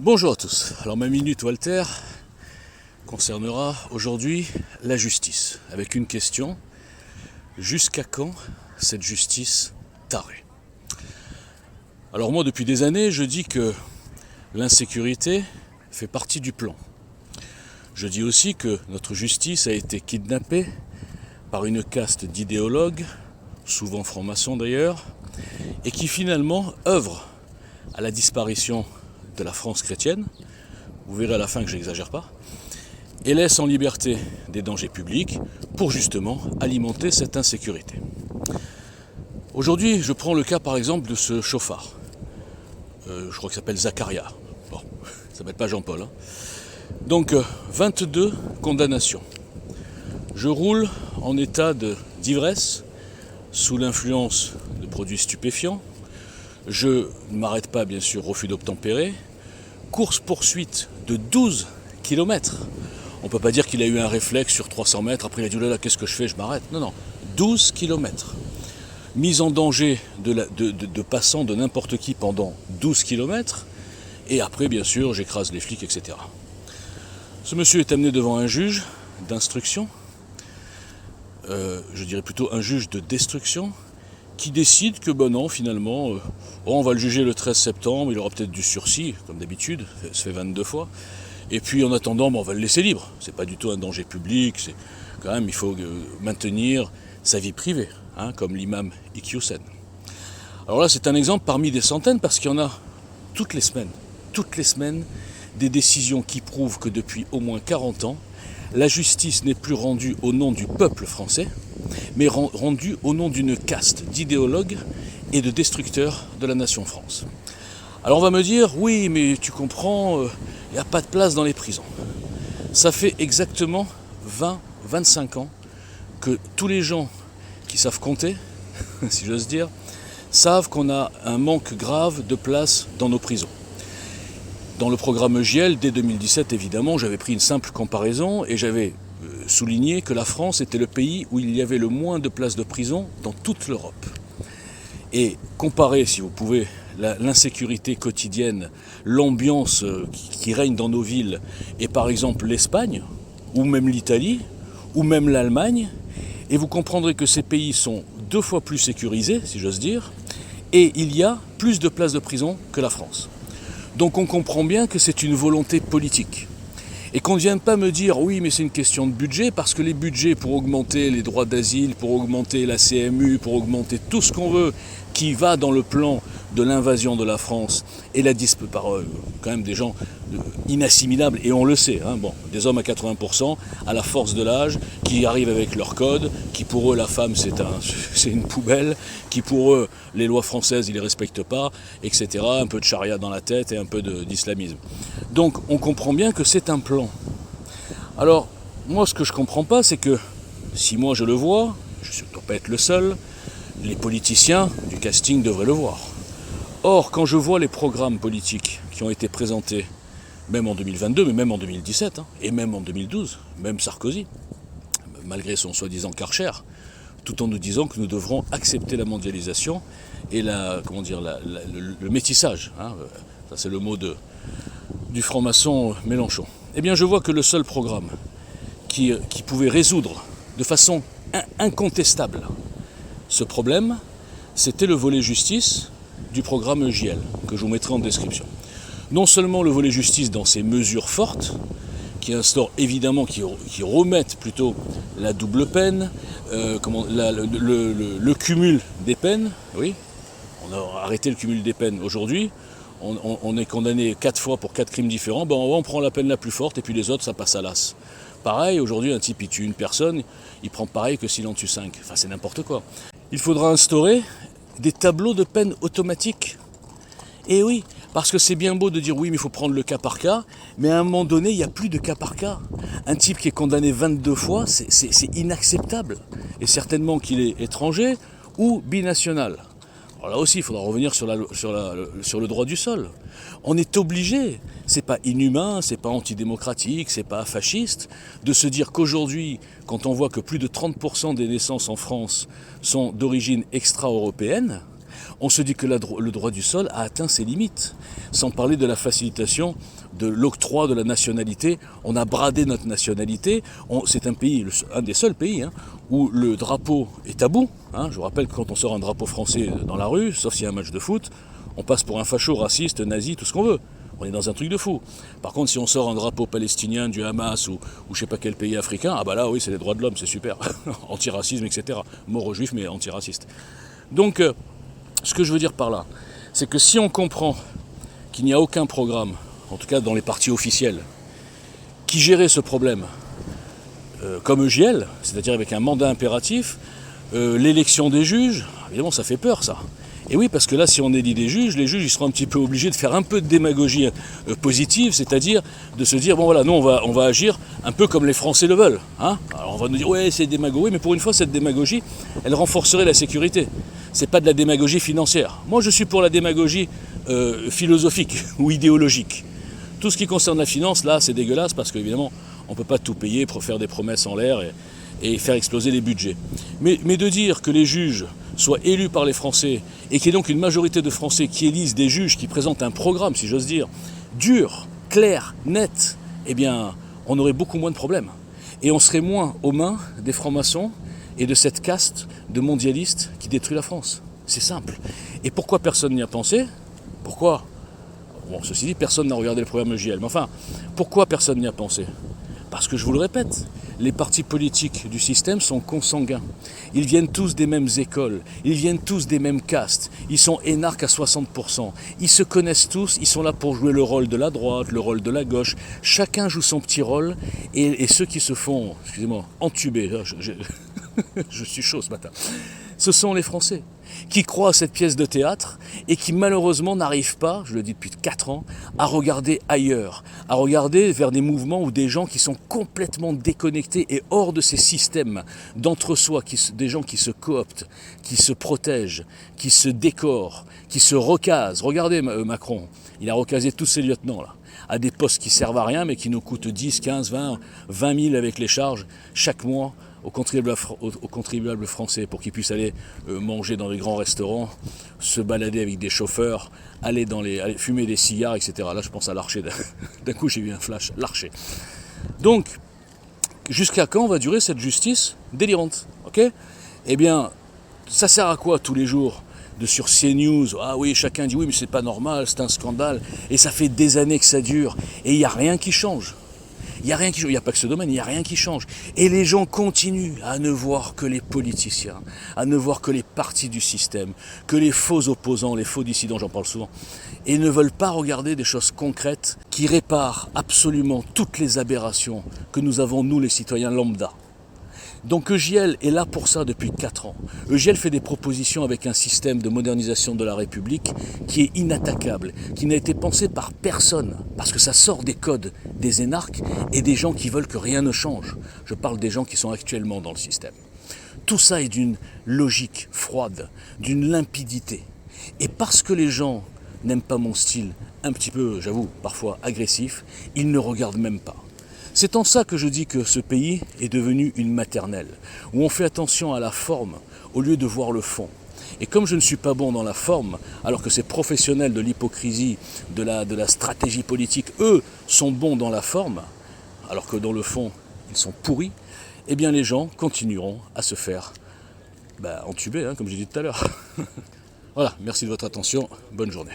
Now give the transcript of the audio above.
Bonjour à tous. Alors ma minute Walter concernera aujourd'hui la justice, avec une question: jusqu'à quand cette justice tarée? Alors moi, depuis des années, je dis que l'insécurité fait partie du plan. Je dis aussi que notre justice a été kidnappée par une caste d'idéologues, souvent francs-maçons d'ailleurs, et qui finalement œuvrent à la disparition de la France chrétienne, vous verrez à la fin que je n'exagère pas, et laisse en liberté des dangers publics pour justement alimenter cette insécurité. Aujourd'hui, je prends le cas par exemple de ce chauffard. Je crois qu'il s'appelle Zacharia. Bon, il ne s'appelle pas Jean-Paul. Donc, 22 condamnations. Je roule en état d'ivresse, sous l'influence de produits stupéfiants. Je ne m'arrête pas, bien sûr, refus d'obtempérer. Course-poursuite de 12 km. On ne peut pas dire qu'il a eu un réflexe sur 300 mètres, après il a dit « là, qu'est-ce que je fais, je m'arrête ». Non, 12 km. Mise en danger de passants, de n'importe qui pendant 12 km. Et après, bien sûr, j'écrase les flics, etc. Ce monsieur est amené devant un juge d'instruction, je dirais plutôt un juge de destruction, qui décide que non, finalement, on va le juger le 13 septembre, il aura peut-être du sursis, comme d'habitude, ça se fait 22 fois. Et puis en attendant, on va le laisser libre. C'est pas du tout un danger public, c'est quand même, il faut maintenir sa vie privée, comme l'imam Iqiyoussen. Alors là, c'est un exemple parmi des centaines, parce qu'il y en a toutes les semaines, des décisions qui prouvent que depuis au moins 40 ans, la justice n'est plus rendue au nom du peuple français, mais rendue au nom d'une caste d'idéologues et de destructeurs de la nation France. Alors on va me dire, oui, mais tu comprends, il n'y a pas de place dans les prisons. Ça fait exactement 20-25 ans que tous les gens qui savent compter, si j'ose dire, savent qu'on a un manque grave de place dans nos prisons. Dans le programme JL, dès 2017, évidemment, j'avais pris une simple comparaison et j'avais souligné que la France était le pays où il y avait le moins de places de prison dans toute l'Europe. Et comparer, si vous pouvez, l'insécurité quotidienne, l'ambiance qui règne dans nos villes, et par exemple l'Espagne, ou même l'Italie, ou même l'Allemagne, et vous comprendrez que ces pays sont 2 fois plus sécurisés, si j'ose dire, et il y a plus de places de prison que la France. Donc on comprend bien que c'est une volonté politique. Et qu'on ne vienne pas me dire, oui, mais c'est une question de budget, parce que les budgets pour augmenter les droits d'asile, pour augmenter la CMU, pour augmenter tout ce qu'on veut, qui va dans le plan de l'invasion de la France, et la par quand même des gens inassimilables, et on le sait, des hommes à 80%, à la force de l'âge, qui arrivent avec leur code, qui pour eux la femme c'est une poubelle, qui pour eux les lois françaises ils les respectent pas, etc. Un peu de charia dans la tête et un peu d'islamisme. Donc on comprend bien que c'est un plan. Alors moi ce que je comprends pas, c'est que si moi je le vois, je ne dois pas être le seul, les politiciens du casting devraient le voir. Or, quand je vois les programmes politiques qui ont été présentés, même en 2022, mais même en 2017, et même en 2012, même Sarkozy, malgré son soi-disant Karcher, tout en nous disant que nous devrons accepter la mondialisation et le métissage. Ça c'est le mot du franc-maçon Mélenchon. Eh bien, je vois que le seul programme qui pouvait résoudre de façon incontestable ce problème, c'était le volet justice du programme JL, que je vous mettrai en description. Non seulement le volet justice dans ses mesures fortes, qui instaurent évidemment, qui remettent plutôt la double peine, le cumul des peines, oui, on a arrêté le cumul des peines aujourd'hui, on est condamné 4 fois pour 4 crimes différents, on prend la peine la plus forte et puis les autres ça passe à l'as. Pareil, aujourd'hui un type il tue une personne, il prend pareil que s'il en tue 5, enfin c'est n'importe quoi. Il faudra instaurer des tableaux de peine automatiques. Et oui, parce que c'est bien beau de dire oui, mais il faut prendre le cas par cas, mais à un moment donné, il n'y a plus de cas par cas. Un type qui est condamné 22 fois, c'est inacceptable. Et certainement qu'il est étranger ou binational. Alors là aussi, il faudra revenir sur le droit du sol. On est obligé, c'est pas inhumain, c'est pas antidémocratique, c'est pas fasciste, de se dire qu'aujourd'hui, quand on voit que plus de 30% des naissances en France sont d'origine extra-européenne, On se dit que le droit du sol a atteint ses limites, sans parler de la facilitation de l'octroi de la nationalité. On a bradé notre nationalité. C'est un pays, un des seuls pays, où le drapeau est tabou. Je vous rappelle que quand on sort un drapeau français dans la rue, sauf s'il y a un match de foot, on passe pour un facho, raciste, nazi, tout ce qu'on veut. On est dans un truc de fou. Par contre, si on sort un drapeau palestinien du Hamas ou je sais pas quel pays africain, ah bah là oui, c'est les droits de l'homme, c'est super. Antiracisme, etc. Mort aux juifs, mais antiraciste. Donc, ce que je veux dire par là, c'est que si on comprend qu'il n'y a aucun programme, en tout cas dans les partis officiels, qui gérait ce problème comme EGL, c'est-à-dire avec un mandat impératif, l'élection des juges, évidemment ça fait peur ça. Et oui, parce que là, si on élit des juges, les juges ils seront un petit peu obligés de faire un peu de démagogie positive, c'est-à-dire de se dire, bon voilà, nous on va agir un peu comme les Français le veulent. Alors on va nous dire, ouais, c'est démagogie, mais pour une fois, cette démagogie, elle renforcerait la sécurité. C'est pas de la démagogie financière. Moi, je suis pour la démagogie philosophique ou idéologique. Tout ce qui concerne la finance, là, c'est dégueulasse, parce qu'évidemment, on ne peut pas tout payer pour faire des promesses en l'air et faire exploser les budgets. Mais de dire que les juges soient élus par les Français et qu'il y ait donc une majorité de Français qui élisent des juges qui présentent un programme, si j'ose dire, dur, clair, net, eh bien, on aurait beaucoup moins de problèmes. Et on serait moins aux mains des francs-maçons et de cette caste de mondialistes qui détruit la France. C'est simple. Et pourquoi personne n'y a pensé? Pourquoi? Bon, ceci dit, personne n'a regardé le programme EGL. Mais enfin, pourquoi personne n'y a pensé? Parce que je vous le répète, les partis politiques du système sont consanguins. Ils viennent tous des mêmes écoles, ils viennent tous des mêmes castes, ils sont énarques à 60%. Ils se connaissent tous, ils sont là pour jouer le rôle de la droite, le rôle de la gauche. Chacun joue son petit rôle et ceux qui se font, excusez-moi, entuber, je suis chaud ce matin, ce sont les Français qui croient à cette pièce de théâtre et qui malheureusement n'arrivent pas, je le dis depuis 4 ans, à regarder ailleurs, à regarder vers des mouvements ou des gens qui sont complètement déconnectés et hors de ces systèmes d'entre-soi, des gens qui se cooptent, qui se protègent, qui se décorent, qui se recasent. Regardez Macron, il a recasé tous ses lieutenants là, à des postes qui servent à rien mais qui nous coûtent 10, 15, 20 000 avec les charges chaque mois aux contribuables français pour qu'ils puissent aller manger dans les grands restaurants, se balader avec des chauffeurs, aller fumer des cigares, etc. Là, je pense à Larcher. D'un coup, j'ai eu un flash. Larcher. Donc, jusqu'à quand va durer cette justice délirante? Ok? Eh bien, ça sert à quoi tous les jours sur CNews? Ah oui, chacun dit oui, mais c'est pas normal, c'est un scandale. Et ça fait des années que ça dure. Et il n'y a rien qui change. Il n'y a rien qui change, il n'y a pas que ce domaine, il n'y a rien qui change. Et les gens continuent à ne voir que les politiciens, à ne voir que les partis du système, que les faux opposants, les faux dissidents, j'en parle souvent, et ne veulent pas regarder des choses concrètes qui réparent absolument toutes les aberrations que nous avons, nous les citoyens lambda. Donc EGL est là pour ça depuis 4 ans. EGL fait des propositions avec un système de modernisation de la République qui est inattaquable, qui n'a été pensé par personne, parce que ça sort des codes des énarques et des gens qui veulent que rien ne change. Je parle des gens qui sont actuellement dans le système. Tout ça est d'une logique froide, d'une limpidité. Et parce que les gens n'aiment pas mon style, un petit peu, j'avoue, parfois agressif, ils ne regardent même pas. C'est en ça que je dis que ce pays est devenu une maternelle, où on fait attention à la forme au lieu de voir le fond. Et comme je ne suis pas bon dans la forme, alors que ces professionnels de l'hypocrisie, de la stratégie politique, eux, sont bons dans la forme, alors que dans le fond, ils sont pourris, eh bien les gens continueront à se faire entuber, comme j'ai dit tout à l'heure. Voilà, merci de votre attention, bonne journée.